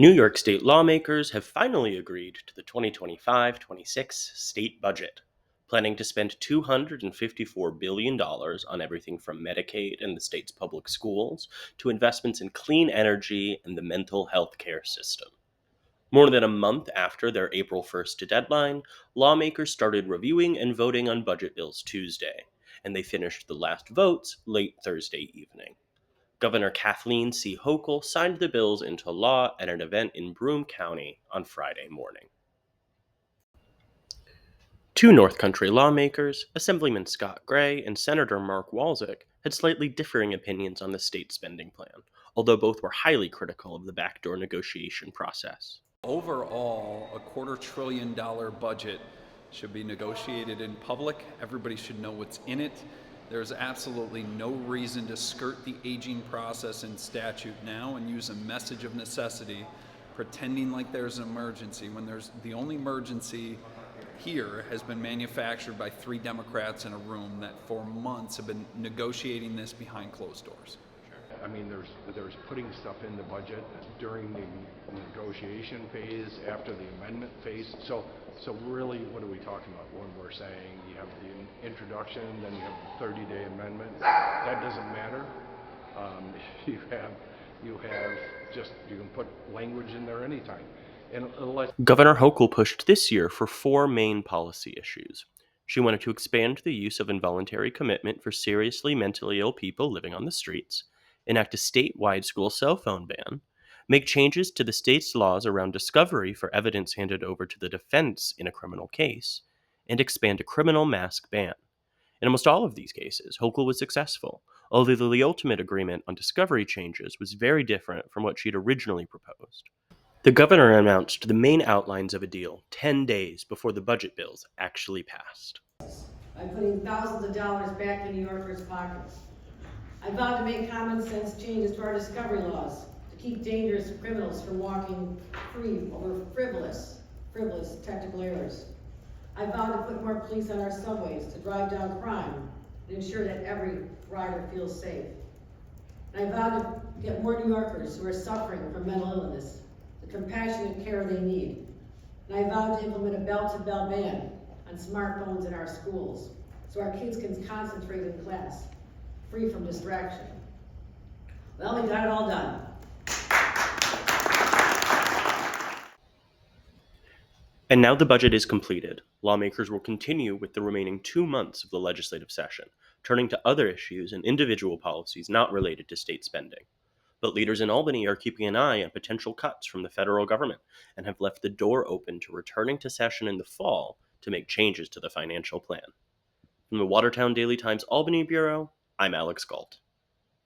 New York State lawmakers have finally agreed to the 2025-26 state budget, planning to spend $254 billion dollars on everything from Medicaid and the state's public schools to investments in clean energy and the mental health care system. More than a month after their April 1st deadline, lawmakers started reviewing and voting on budget bills Tuesday, and they finished the last votes late Thursday evening. Governor Kathleen C. Hochul signed the bills into law at an event in Broome County on Friday morning. Two North Country lawmakers, Assemblyman Scott Gray and Senator Mark Walczyk, had slightly differing opinions on the state spending plan, although both were highly critical of the backdoor negotiation process. Overall, a $250 billion budget should be negotiated in public. Everybody should know what's in it. There's absolutely no reason to skirt the aging process in statute now and use a message of necessity, pretending like there's an emergency when the only emergency here has been manufactured by three Democrats in a room that for months have been negotiating this behind closed doors. I mean, there's putting stuff in the budget during the negotiation phase, after the amendment phase. So really, what are we talking about when we're saying you have the introduction, then you have the 30-day amendment? That doesn't matter. You can put language in there anytime. And unless Governor Hochul pushed this year for four main policy issues. She wanted to expand the use of involuntary commitment for seriously mentally ill people living on the streets, enact a statewide school cell phone ban, make changes to the state's laws around discovery for evidence handed over to the defense in a criminal case, and expand a criminal mask ban. In almost all of these cases, Hochul was successful, although the ultimate agreement on discovery changes was very different from what she'd originally proposed. The governor announced the main outlines of a deal 10 days before the budget bills actually passed. By putting thousands of dollars back in New Yorkers' pockets. I vowed to make common sense changes to our discovery laws to keep dangerous criminals from walking free over frivolous technical errors. I vowed to put more police on our subways to drive down crime and ensure that every rider feels safe. And I vowed to get more New Yorkers who are suffering from mental illness the compassionate care they need. And I vowed to implement a bell-to-bell ban on smartphones in our schools so our kids can concentrate in class, free from distraction. Well, we got it all done. And now the budget is completed. Lawmakers will continue with the remaining 2 months of the legislative session, turning to other issues and individual policies not related to state spending. But leaders in Albany are keeping an eye on potential cuts from the federal government and have left the door open to returning to session in the fall to make changes to the financial plan. From the Watertown Daily Times Albany Bureau, I'm Alex Gault.